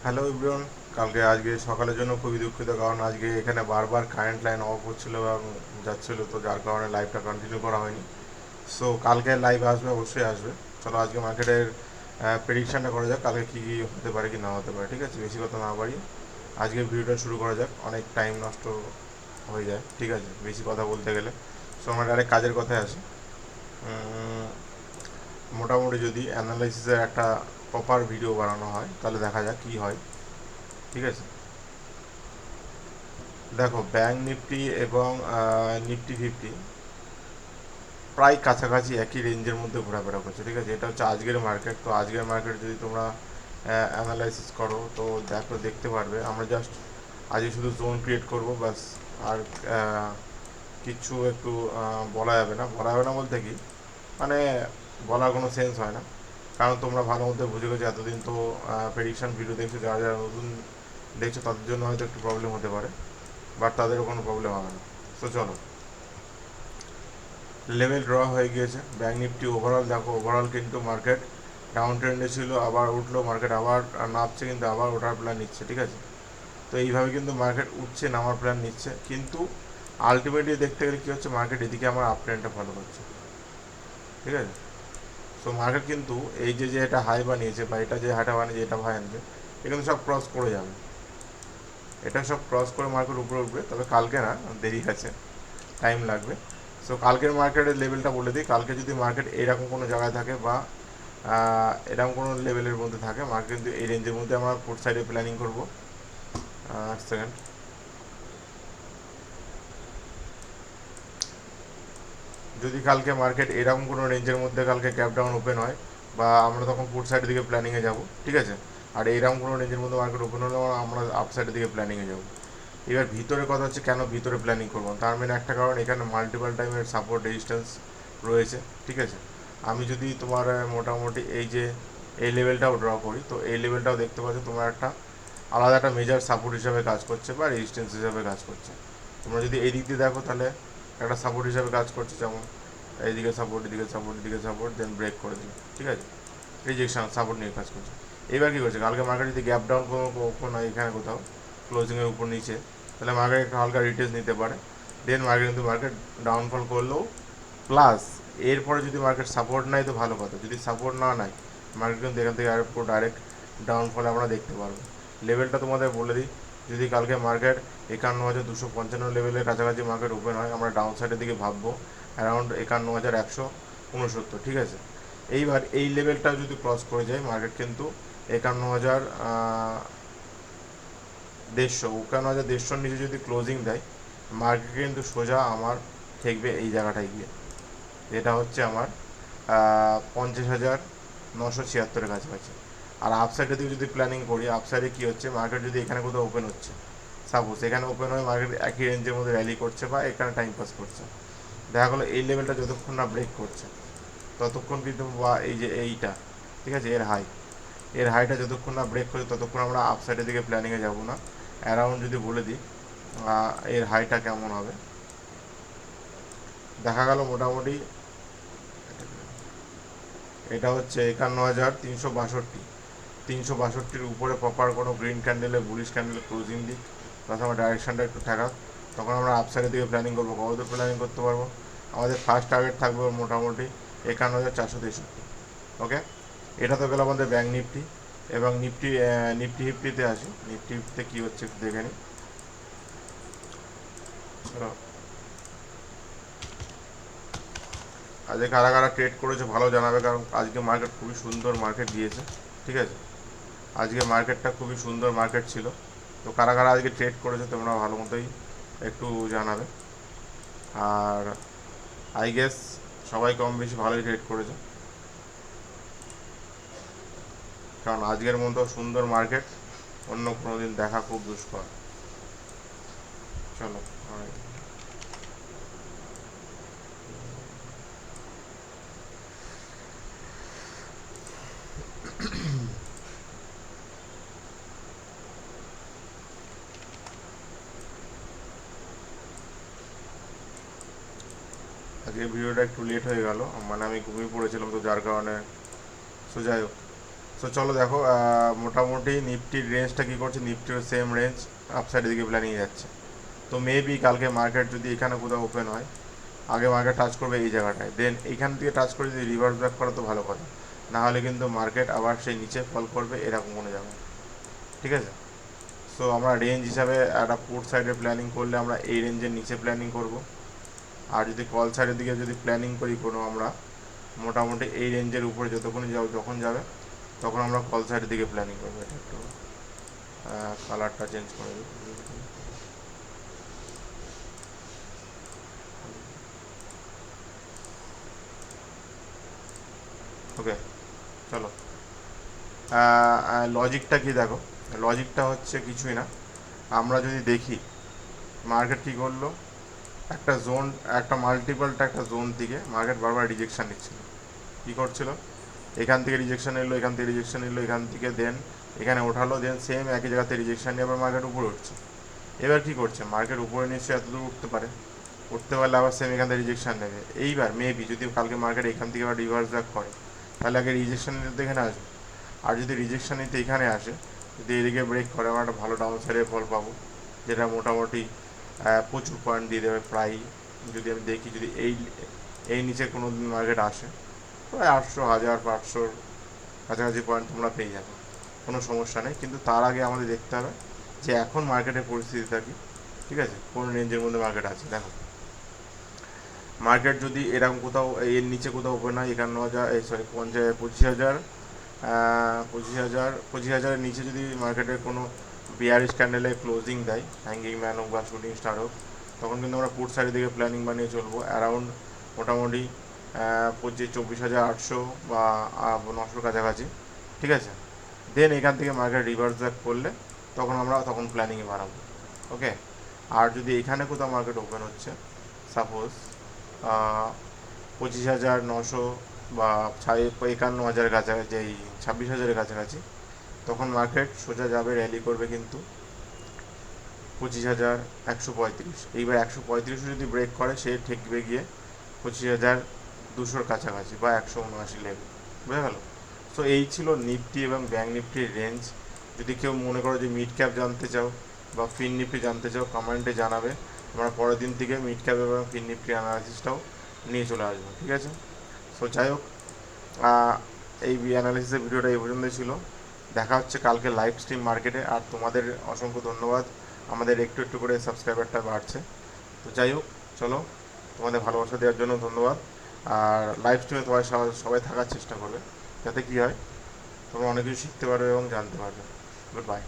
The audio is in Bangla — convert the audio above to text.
Hello everyone. আজকে সকালের জন্য খুবই দুঃখিত, কারণ আজকে এখানে বারবার কারেন্ট লাইন অফ হচ্ছিল এবং যাচ্ছিল, তো যার কারণে লাইভটা কন্টিনিউ করা হয়নি। সো কালকে লাইভ আসবে, অবশ্যই আসবে। চলো আজকে মার্কেটের প্রেডিকশানটা করা যাক, কালকে কী কী হতে পারে কি না হতে পারে। ঠিক আছে, বেশি কথা না বাড়িয়ে আজকে ভিডিওটা শুরু করা যাক। অনেক টাইম নষ্ট হয়ে যায়, ঠিক আছে, বেশি কথা বলতে গেলে। সো আমরা ডাইরেক্ট কাজের কথায় আসি। উম, মোটামুটি যদি অ্যানালাইসিসের একটা প্রপার ভিডিও বানানো হয় তাহলে দেখা যাক কী হয়। ঠিক আছে, দেখো ব্যাঙ্ক নিফটি এবং নিফটি ফিফটি প্রায় কাছাকাছি একই রেঞ্জের মধ্যে ঘোরাফেরা করছে। ঠিক আছে, এটা হচ্ছে আজকের মার্কেট। তো আজকের মার্কেট যদি তোমরা অ্যানালাইসিস করো তো দেখতে পারবে আমরা জাস্ট আজকে শুধু জোন ক্রিয়েট করবো ব্যাস। আর কিছু একটু বলা যাবে না বলতে কি, মানে বলার কোনো সেন্স হয় না, কারণ তোমরা ভালো মধ্যে বুঝে গেছো। এতদিন তো প্রেডিকশন ভিডিও দেখছো, যারা যারা নতুন দেখছো তাদের জন্য হয়তো একটু প্রবলেম হতে পারে, বাট তাদেরও কোনো প্রবলেম হবে না। তো চলো, লেভেল ড্র হয়ে গিয়েছে। ব্যাঙ্ক নিফটি ওভারঅল দেখো, ওভারঅল কিন্তু মার্কেট ডাউন ট্রেন্ডে ছিল, আবার উঠলো, মার্কেট আবার নামছে, কিন্তু আবার ওঠার প্ল্যান নিচ্ছে। ঠিক আছে, তো এইভাবে কিন্তু মার্কেট উঠছে, নামার প্ল্যান নিচ্ছে, কিন্তু আলটিমেটলি দেখতে গেলে কী হচ্ছে, মার্কেট এদিকে আমার আপ ট্রেন্ডটা ফলো করছে। ঠিক আছে, সো মার্কেট কিন্তু এই যে যে এটা হাই বানিয়েছে বা এটা যে হাইটা বানিয়েছে, এটা ভাই আনছে, এটা কিন্তু সব ক্রস করে যাবে। এটা সব ক্রস করে মার্কেট উপরে উঠবে, তবে কালকে না, দেরি আছে, টাইম লাগবে। সো কালকের মার্কেটের লেভেলটা বলে দিই। কালকে যদি মার্কেট এরকম কোনো জায়গায় থাকে বা এরকম কোনো লেভেলের মধ্যে থাকে, মার্কেট কিন্তু এই রেঞ্জের মধ্যে আমরা পোর্ট সাইডে প্ল্যানিং করবো। সেকেন্ড, যদি কালকে মার্কেট এরকম কোনো রেঞ্জের মধ্যে কালকে ক্যাপ ডাউন ওপেন হয়, বা আমরা তখন পুট সাইডের দিকে প্ল্যানিংয়ে যাব। ঠিক আছে, আর এইরকম কোনো রেঞ্জের মধ্যে মার্কেট ওপেন হলে আমরা আপ সাইডের দিকে প্ল্যানিংয়ে যাব। এবার ভিতরে কথা হচ্ছে, কেন ভিতরে প্ল্যানিং করবো, তার মেন একটা কারণ, এখানে মাল্টিপাল টাইমের সাপোর্ট রেজিস্ট্যান্স রয়েছে। ঠিক আছে, আমি যদি তোমার মোটামুটি এই যে এই লেভেলটাও ড্র করি, তো এই লেভেলটাও দেখতে পাচ্ছ তোমার একটা আলাদা একটা মেজার সাপোর্ট হিসাবে কাজ করছে বা রেজিস্ট্যান্স হিসাবে কাজ করছে। তোমরা যদি এই দিক দিয়ে দেখো তাহলে একটা সাপোর্ট হিসাবে কাজ করছে, যেমন এইদিকে সাপোর্ট, এদিকে সাপোর্ট, এদিকে সাপোর্ট, দেন ব্রেক করে দিল। ঠিক আছে, রিজেকশন সাপোর্ট নিয়ে কাজ করছে। এবার কী করছে, কালকে মার্কেট যদি গ্যাপ ডাউন কোনো এখানে কোথাও ক্লোজিংয়ের উপর নিচে, তাহলে মার্কেট একটা হালকা রিটেস্ট নিতে পারে। দেন মার্কেট ডাউনফল করলেও প্লাস, এরপরে যদি মার্কেট সাপোর্ট নেয় তো ভালো কথা, যদি সাপোর্ট না নেয় মার্কেট কিন্তু এখান থেকে আরেকটু ডাইরেক্ট ডাউনফলে আমরা দেখতে পারবো। লেভেলটা তোমাদের বলে দিই, যদি কালকে মার্কেট 51,255 লেভেলের কাছাকাছি মার্কেট ওপেন হয়, আমরা ডাউন সাইডের দিকে ভাববো অ্যারাউন্ড 51,169। ঠিক আছে, এইবার এই লেভেলটা যদি ক্রস করে যায় মার্কেট কিন্তু 51,150 নিচে যদি ক্লোজিং দেয়, মার্কেট কিন্তু সোজা আমার ঠেকবে এই জায়গাটায় গিয়ে, এটা হচ্ছে আমার 50,976-এর কাছাকাছি। আর আপসাইডে দিকে যদি প্ল্যানিং করি, আপসাইডে কী হচ্ছে, মার্কেট যদি এখানে কোথাও ওপেন হচ্ছে, সাপোজ এখানে ওপেন হয়ে মার্কেট একই রেঞ্জের মধ্যে র্যালি করছে বা এখানে টাইম পাস করছে, দেখা গেলো এই লেভেলটা যতক্ষণ না ব্রেক করছে ততক্ষণ কিন্তু, বা এই যে এইটা, ঠিক আছে, এর হাইটা যতক্ষণ না ব্রেক করছে ততক্ষণ আমরা আপসাইডের দিকে প্ল্যানিংয়ে যাব না। অ্যারাউন্ড যদি বলে দিই এর হাইটা কেমন হবে, দেখা গেল মোটামুটি এটা হচ্ছে 51,362। 362-র উপরে প্রপার কোনো গ্রিন ক্যান্ডেলে, বুলিশ ক্যান্ডেলে ক্লোজিং দিক, প্লাস আমার ডাইরেকশনটা একটু ঠেকাক, তখন আমরা আপসাইডের দিকে প্ল্যানিং করবো। কত প্ল্যানিং করতে পারবো, আমাদের ফার্স্ট টার্গেট থাকবে মোটামুটি 51,463। ওকে, এটা তো গেল আমাদের ব্যাঙ্ক নিফটি। এবং নিফটি ফিফটিতে আসি। নিফটি ফিফটিতে কী হচ্ছে একটু দেখে নিই। চলো, আজকে কারা কারা ট্রেড করেছে ভালো জানাবে, কারণ আজকে মার্কেট খুবই সুন্দর মার্কেট দিয়েছে। ঠিক আছে, আজকে মার্কেটটা খুবই সুন্দর মার্কেট ছিল। তো কারা কারা আজকে ট্রেড করেছে তোমরা ভালো মতোই একটু জানাবে। আর আই গেস সবাই কম বেশি ভালোই ট্রেড করেছে, কারণ আজকের মতো সুন্দর মার্কেট অন্য কোনো দিন দেখা খুব দুষ্কর। চলো, আজকে ভিডিওটা একটু লেট হয়ে গেল, মানে আমি ঘুমিয়ে পড়েছিলাম, তো যার কারণে। সো যাই হোক, সো চলো দেখো, মোটামুটি নিফটির রেঞ্জটা কী করছে, নিফটির সেম রেঞ্জ আপসাইডের দিকে প্ল্যানিং যাচ্ছে। তো মেবি কালকে মার্কেট যদি এখানে কোথাও ওপেন হয়, আগে মার্কেট টাচ করবে এই জায়গাটায়, দেন এইখান থেকে টাচ করে যদি রিভার্স ব্যাক করে তো ভালো কথা, না হলে কিন্তু মার্কেট আবার সেই নিচে ফল করবে এরকম কোনো জায়গায়। ঠিক আছে, সো আমরা রেঞ্জ হিসাবে একটা পোর্ট সাইডে প্ল্যানিং করলে আমরা এই রেঞ্জের নিচে প্ল্যানিং করব। আর যদি কল সাইডের দিকে যদি প্ল্যানিং করি কোনো, আমরা মোটামুটি এই রেঞ্জের উপরে যতক্ষণই যখন যাবে তখন আমরা কল সাইডের দিকে প্ল্যানিং করবো। এটা একটু কালারটা চেঞ্জ করে দিই। ওকে, চলো লজিকটা কি দেখো, লজিকটা হচ্ছে কিছুই না। আমরা যদি দেখি মার্কেট কী করলো, একটা জোন, একটা মাল্টিপলটা একটা জোন থেকে মার্কেট বারবার রিজেকশান নিচ্ছিল। কী করছিল, এখান থেকে রিজেকশান এলো, এখান থেকে রিজেকশান এলো, এখান থেকে দেন এখানে ওঠালো, দেন সেম একই জায়গাতে রিজেকশান নিয়ে আবার মার্কেট উপরে উঠছে। এবার কী করছে, মার্কেট উপরে নিশ্চয়ই এত দূর উঠতে পারে, উঠতে পারলে আবার সেম এখান থেকে রিজেকশান নেবে। এইবার মেবি যদি কালকে মার্কেট এখান থেকে আবার রিভার্স ব্যাক করে, তাহলে আগে রিজেকশান নিতে এখানে আসবে। আর যদি রিজেকশান নিতে এখানে আসে, যদি এদিকে ব্রেক করে, আমরা একটা ভালো ডাউন সাইডের ফল পাবো, যেটা মোটামুটি প্রচুর পয়েন্ট দিয়ে দেবে প্রায়। যদি আমি দেখি যদি এই এই নিচে কোনো দিন মার্কেট আসে, প্রায় 800, 1500 কাছাকাছি পয়েন্ট তোমরা পেয়ে যাবে, কোনো সমস্যা নেই। কিন্তু তার আগে আমাদের দেখতে হবে যে এখন মার্কেটের পরিস্থিতিটা কি, ঠিক আছে, কোন রেঞ্জের মধ্যে মার্কেট আছে। দেখো, মার্কেট যদি এরকম কোথাও এর নিচে কোথাও ওপেন হয় 51,000, এই সরি 25,000, 25,000 নিচে যদি মার্কেটের কোনো বিয়ারিশ ক্যান্ডেলে ক্লোজিং দেয়, হ্যাঙ্গিং ম্যান হোক বা শুটিং স্টার হোক, তখন কিন্তু আমরা পুট সাইডের দিকে প্ল্যানিং বানিয়ে চলবো অ্যারাউন্ড মোটামুটি 24,800 বা 900 কাছাকাছি। ঠিক আছে, দেন এখান থেকে মার্কেট রিভার্স ব্যাক করলে তখন প্ল্যানিংয়ে বাড়াবো। ওকে, আর যদি এখানে কোথাও মার্কেট ওপেন হচ্ছে, সাপোজ 25,900 বা 51,000 কাছাকাছি, এই 26,000-এর কাছাকাছি, তখন মার্কেট সোজা যাবে, র্যালি করবে কিন্তু 25,135। এইবার 135 যদি ব্রেক করে, সে ঠেকবে গিয়ে 25,200-র কাছাকাছি বা 179 লেভেল। বুঝে গেল? সো এই ছিল নিফটি এবং ব্যাঙ্ক নিফটির রেঞ্জ। যদি কেউ মনে করো যে মিড ক্যাপ জানতে চাও বা ফিন নিফটি জানতে চাও, কমেন্টে জানাবে। আমরা পরের দিন থেকে মিড ক্যাপ এবং ফিন নিফটি অ্যানালাইসিসটাও নিয়ে চলে আসবো। ঠিক আছে, সো যাই হোক, এই অ্যানালিসিসের ভিডিওটা এই পর্যন্তই ছিল। দেখা হচ্ছে কালকে লাইভ স্ট্রিম মার্কেটে। আর তোমাদের অসংখ্য ধন্যবাদ, আমাদের একটু একটু করে সাবস্ক্রাইবারটা বাড়ছে। তো যাই হোক, চলো, তোমাদের ভালোবাসা দেওয়ার জন্য ধন্যবাদ। আর লাইভ স্ট্রিমে তোমার সবাই থাকার চেষ্টা করবে, যাতে কী হয় তোমরা অনেক কিছু শিখতে পারবে এবং জানতে পারবে। Good bye.